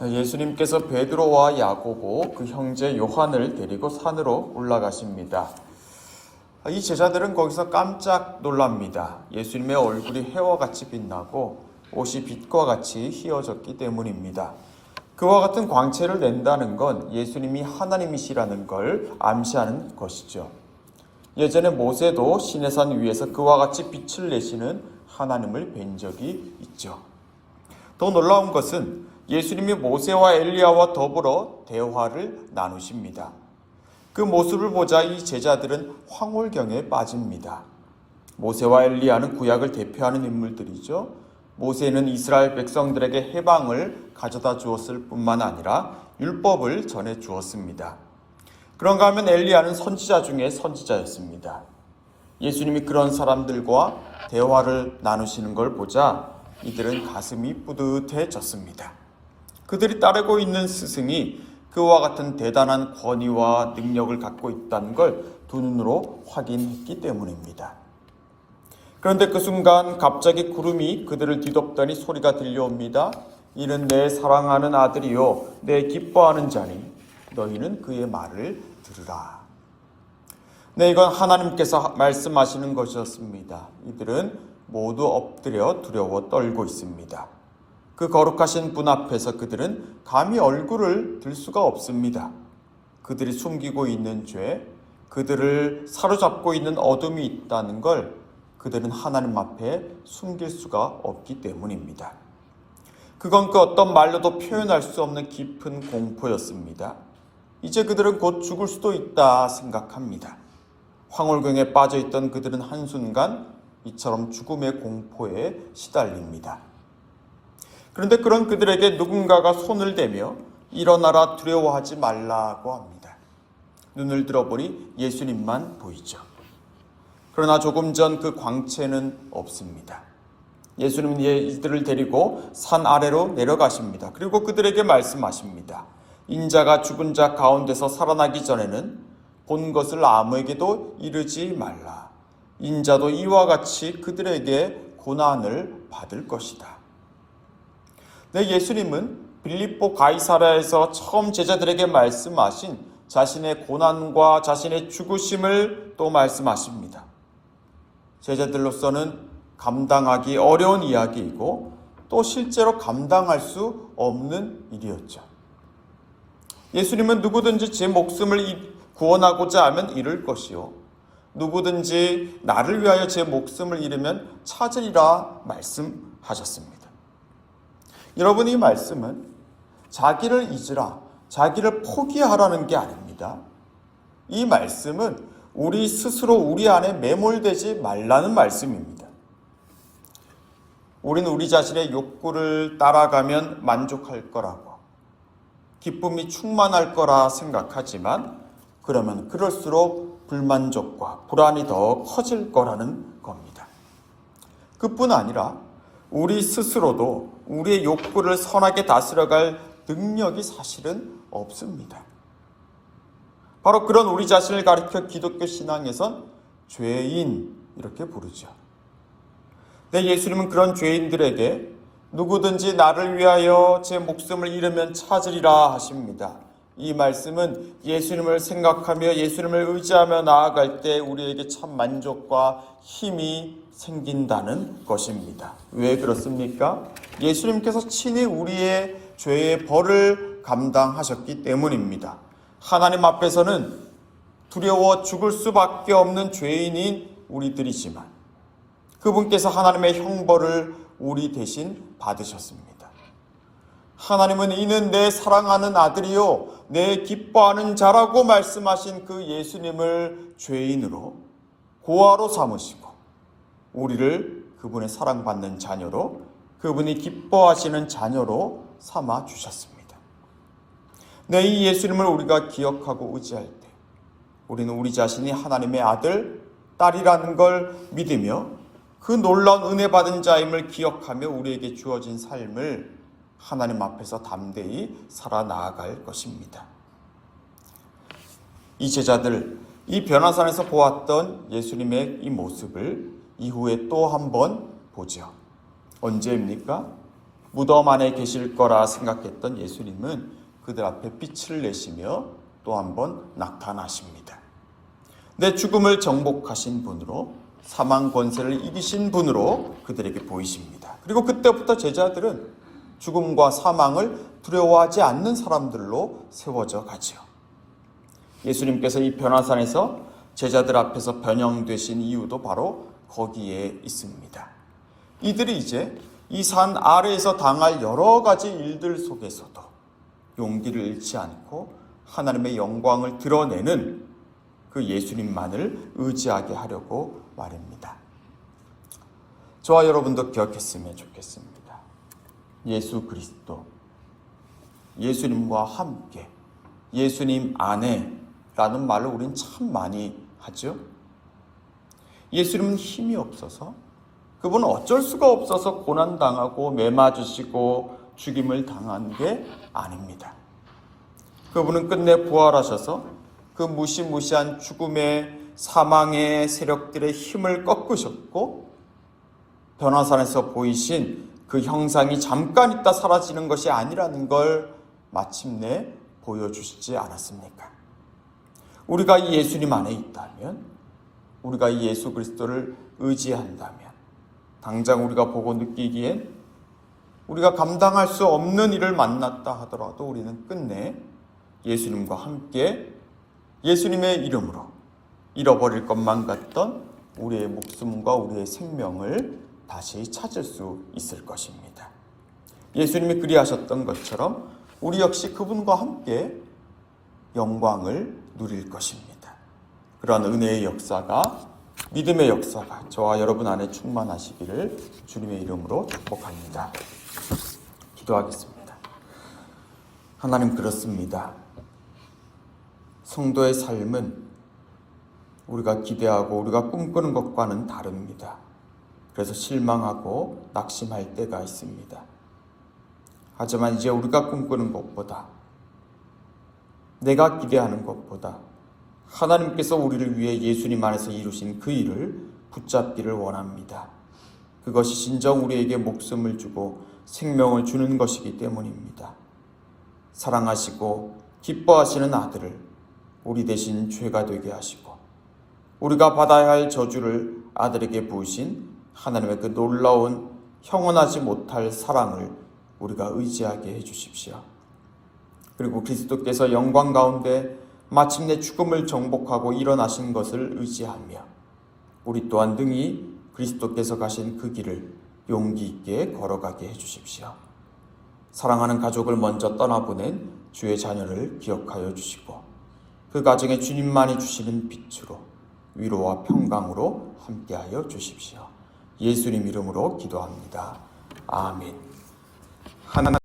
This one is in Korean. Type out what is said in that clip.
예수님께서 베드로와 야고보 그 형제 요한을 데리고 산으로 올라가십니다. 이 제자들은 거기서 깜짝 놀랍니다. 예수님의 얼굴이 해와 같이 빛나고 옷이 빛과 같이 휘어졌기 때문입니다. 그와 같은 광채를 낸다는 건 예수님이 하나님이시라는 걸 암시하는 것이죠. 예전에 모세도 시내산 위에서 그와 같이 빛을 내시는 하나님을 뵌 적이 있죠. 더 놀라운 것은 예수님이 모세와 엘리야와 더불어 대화를 나누십니다. 그 모습을 보자 이 제자들은 황홀경에 빠집니다. 모세와 엘리야는 구약을 대표하는 인물들이죠. 모세는 이스라엘 백성들에게 해방을 가져다 주었을 뿐만 아니라 율법을 전해 주었습니다. 그런가 하면 엘리야는 선지자 중에 선지자였습니다. 예수님이 그런 사람들과 대화를 나누시는 걸 보자 이들은 가슴이 뿌듯해졌습니다. 그들이 따르고 있는 스승이 그와 같은 대단한 권위와 능력을 갖고 있다는 걸 두 눈으로 확인했기 때문입니다. 그런데 그 순간 갑자기 구름이 그들을 뒤덮더니 소리가 들려옵니다. 이는 내 사랑하는 아들이요 내 기뻐하는 자니 너희는 그의 말을 들으라. 네, 이건 하나님께서 말씀하시는 것이었습니다. 이들은 모두 엎드려 두려워 떨고 있습니다. 그 거룩하신 분 앞에서 그들은 감히 얼굴을 들 수가 없습니다. 그들이 숨기고 있는 죄, 그들을 사로잡고 있는 어둠이 있다는 걸 그들은 하나님 앞에 숨길 수가 없기 때문입니다. 그건 그 어떤 말로도 표현할 수 없는 깊은 공포였습니다. 이제 그들은 곧 죽을 수도 있다 생각합니다. 황홀경에 빠져있던 그들은 한순간 이처럼 죽음의 공포에 시달립니다. 그런데 그런 그들에게 누군가가 손을 대며 일어나라 두려워하지 말라고 합니다. 눈을 들어보니 예수님만 보이죠. 그러나 조금 전 그 광채는 없습니다. 예수님은 이들을 데리고 산 아래로 내려가십니다. 그리고 그들에게 말씀하십니다. 인자가 죽은 자 가운데서 살아나기 전에는 본 것을 아무에게도 이르지 말라. 인자도 이와 같이 그들에게 고난을 받을 것이다. 네, 예수님은 빌립보 가이사랴에서 처음 제자들에게 말씀하신 자신의 고난과 자신의 죽으심을 또 말씀하십니다. 제자들로서는 감당하기 어려운 이야기이고 또 실제로 감당할 수 없는 일이었죠. 예수님은 누구든지 제 목숨을 구원하고자 하면 잃을 것이요 누구든지 나를 위하여 제 목숨을 잃으면 찾으리라 말씀하셨습니다. 여러분, 이 말씀은 자기를 잊으라, 자기를 포기하라는 게 아닙니다. 이 말씀은 우리 스스로 우리 안에 매몰되지 말라는 말씀입니다. 우리는 우리 자신의 욕구를 따라가면 만족할 거라고, 기쁨이 충만할 거라 생각하지만 그러면 그럴수록 불만족과 불안이 더 커질 거라는 겁니다. 그뿐 아니라 우리 스스로도 우리의 욕구를 선하게 다스려갈 능력이 사실은 없습니다. 바로 그런 우리 자신을 가리켜 기독교 신앙에선 죄인 이렇게 부르죠. 네, 예수님은 그런 죄인들에게 누구든지 나를 위하여 제 목숨을 잃으면 찾으리라 하십니다. 이 말씀은 예수님을 생각하며 예수님을 의지하며 나아갈 때 우리에게 참 만족과 힘이 생긴다는 것입니다. 왜 그렇습니까? 예수님께서 친히 우리의 죄의 벌을 감당하셨기 때문입니다. 하나님 앞에서는 두려워 죽을 수밖에 없는 죄인인 우리들이지만 그분께서 하나님의 형벌을 우리 대신 받으셨습니다. 하나님은 이는 내 사랑하는 아들이요 내 기뻐하는 자라고 말씀하신 그 예수님을 죄인으로 고아로 삼으시고 우리를 그분의 사랑받는 자녀로, 그분이 기뻐하시는 자녀로 삼아 주셨습니다. 네, 이 예수님을 우리가 기억하고 의지할 때 우리는 우리 자신이 하나님의 아들, 딸이라는 걸 믿으며 그 놀라운 은혜 받은 자임을 기억하며 우리에게 주어진 삶을 하나님 앞에서 담대히 살아나아갈 것입니다. 이 제자들, 이 변화산에서 보았던 예수님의 이 모습을 이후에 또 한 번 보죠. 언제입니까? 무덤 안에 계실 거라 생각했던 예수님은 그들 앞에 빛을 내시며 또 한 번 나타나십니다. 내 죽음을 정복하신 분으로, 사망 권세를 이기신 분으로 그들에게 보이십니다. 그리고 그때부터 제자들은 죽음과 사망을 두려워하지 않는 사람들로 세워져 가지요. 예수님께서 이 변화산에서 제자들 앞에서 변형되신 이유도 바로 거기에 있습니다. 이들이 이제 이 산 아래에서 당할 여러 가지 일들 속에서도 용기를 잃지 않고 하나님의 영광을 드러내는 그 예수님만을 의지하게 하려고 말입니다. 저와 여러분도 기억했으면 좋겠습니다. 예수 그리스도, 예수님과 함께, 예수님 안에 라는 말을 우린 참 많이 하죠. 예수님은 힘이 없어서, 그분은 어쩔 수가 없어서 고난당하고 매맞으시고 죽임을 당한 게 아닙니다. 그분은 끝내 부활하셔서 그 무시무시한 죽음의 사망의 세력들의 힘을 꺾으셨고, 변화산에서 보이신 그 형상이 잠깐 있다 사라지는 것이 아니라는 걸 마침내 보여주시지 않았습니까? 우리가 이 예수님 안에 있다면, 우리가 이 예수 그리스도를 의지한다면, 당장 우리가 보고 느끼기엔 우리가 감당할 수 없는 일을 만났다 하더라도 우리는 끝내 예수님과 함께 예수님의 이름으로 잃어버릴 것만 같던 우리의 목숨과 우리의 생명을 다시 찾을 수 있을 것입니다. 예수님이 그리하셨던 것처럼 우리 역시 그분과 함께 영광을 누릴 것입니다. 그러한 은혜의 역사가, 믿음의 역사가 저와 여러분 안에 충만하시기를 주님의 이름으로 축복합니다. 기도하겠습니다. 하나님, 그렇습니다. 성도의 삶은 우리가 기대하고 우리가 꿈꾸는 것과는 다릅니다. 그래서 실망하고 낙심할 때가 있습니다. 하지만 이제 우리가 꿈꾸는 것보다, 내가 기대하는 것보다 하나님께서 우리를 위해 예수님 안에서 이루신 그 일을 붙잡기를 원합니다. 그것이 진정 우리에게 목숨을 주고 생명을 주는 것이기 때문입니다. 사랑하시고 기뻐하시는 아들을 우리 대신 죄가 되게 하시고 우리가 받아야 할 저주를 아들에게 부으신 하나님의 그 놀라운 형언하지 못할 사랑을 우리가 의지하게 해주십시오. 그리고 그리스도께서 영광 가운데 마침내 죽음을 정복하고 일어나신 것을 의지하며 우리 또한 능히 그리스도께서 가신 그 길을 용기 있게 걸어가게 해주십시오. 사랑하는 가족을 먼저 떠나보낸 주의 자녀를 기억하여 주시고 그 가정에 주님만이 주시는 빛으로, 위로와 평강으로 함께하여 주십시오. 예수님 이름으로 기도합니다. 아멘. 하나님